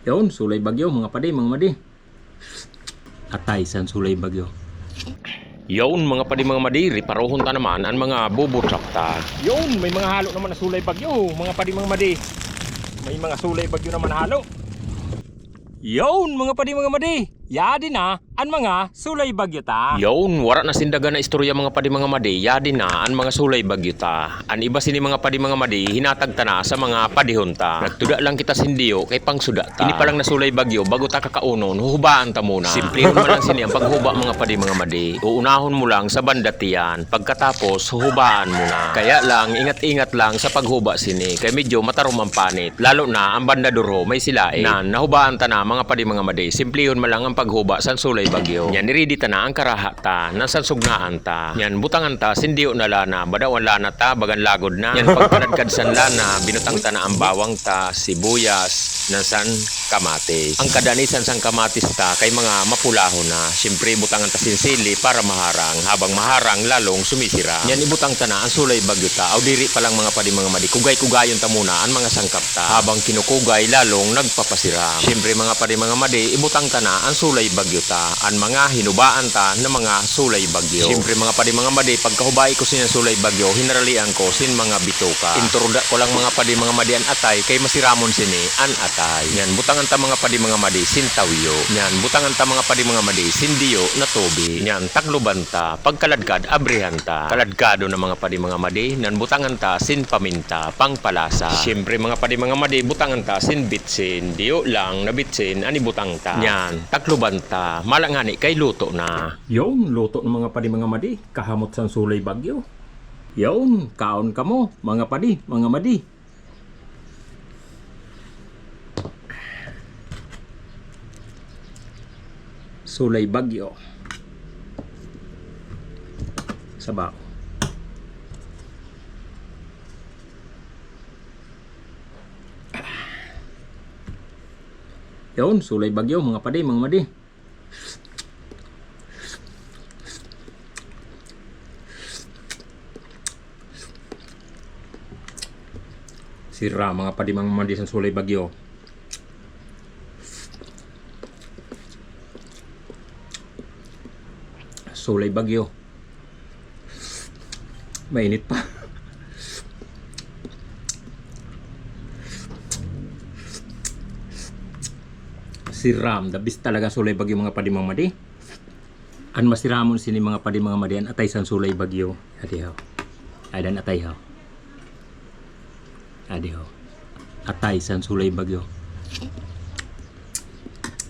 Yun, sulay bagyo mga padi, mga madi. Atay san sulay bagyo. Yun mga padi mga madiri, parohon ta naman ang mga bubutsak ta. Yun, may mga halo naman na sulay bagyo, mga padi mga madi. May mga sulay bagyo naman halo. Yun, mga padi mga madi. Yadi na ang mga sulay bagyo ta. Yun, wara na sindaga na istorya mga padi mga madi, yadi na ang mga sulay bagyo ta. An iba sini mga padi mga madi, hinatag ta na sa mga padihon ta. Nagtuda lang kita sindiyo kay pangsuda ta. Ini pa lang na sulay bagyo, bago ta kakaunon, huhubaan ta muna. Simplihon mo lang sini ang paghuba mga padi mga madi. Uunahon mo lang sa bandatiyan, pagkatapos huhubaan mo na. Kaya lang, ingat-ingat lang sa paghuba sini, kay medyo matarom ang panit. Lalo na ang bandaduro may silain. Nahubaan ta na mga padi mga madi, simplihon mo lang ang paghuba sa sulay bagyo. Yan iridi ta na ang karaha ta, nasan sugnaan ta. Yan butangan ta, sindiyo na lana, badawan lana ta, bagan lagod na. Yan pagpanadkad san lana, binutang ta na ang bawang ta, sibuyas, nasan kamatis. Ang kadanisan sang kamatis ta, kay mga mapulaho na. Siyempre butangan ta sinsili para maharang, habang maharang lalong sumisira. Yan ibutang ta na ang sulay bagyo ta, aw diri pa lang mga padi mga madi, kugay-kugayon ta muna ang mga sangkap ta. Habang kinukugay lalong nagpapasira. Siyempre mga padi mga madi, ibutang ta na ang sulay bagyo ta, ang mga hinubaan ta na mga sulay bagyo. Siyempre mga padi mga madi, pagkahubay ko sin sulay bagyo, hinaralian ko sin mga bituka. Inturuda ko lang mga padi mga madi an atay, kay masiramon sini an atay. Yan butangan ta mga padi mga madi sin tawiyo. Yan butangan ta mga padi mga madi sin diyo na tubig. Yan takluban ta, pagkaladkad abrihan ta. Kaladkado na mga padi mga madi, nan butangan ta sin paminta, pangpalasa. Siyempre mga padi mga madi, butangan ta sin bitsin, diyo lang na bitsin ani butang ta. Yan takluban ta, malangani kay luto na. Yun, luto ng mga padi mga madi, kahamot san sulay bagyo. Yun, kaon ka mo, mga padi, mga madi. Sulay bagyo. Sabaw. Yun, sulay bagyo, mga padi, mga madi. Sira mga padi mga madi sa sulay bagyo. Sulay bagyo. Mainit pa. Siram, the best talaga sulay bagyo mga padi mga madi. An masiramon sini mga padi mga madi, an atay san sulay bagyo. Adihaw. Adan atay haw. Adihaw. Atay san sulay bagyo.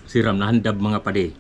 Siram na handab mga padi.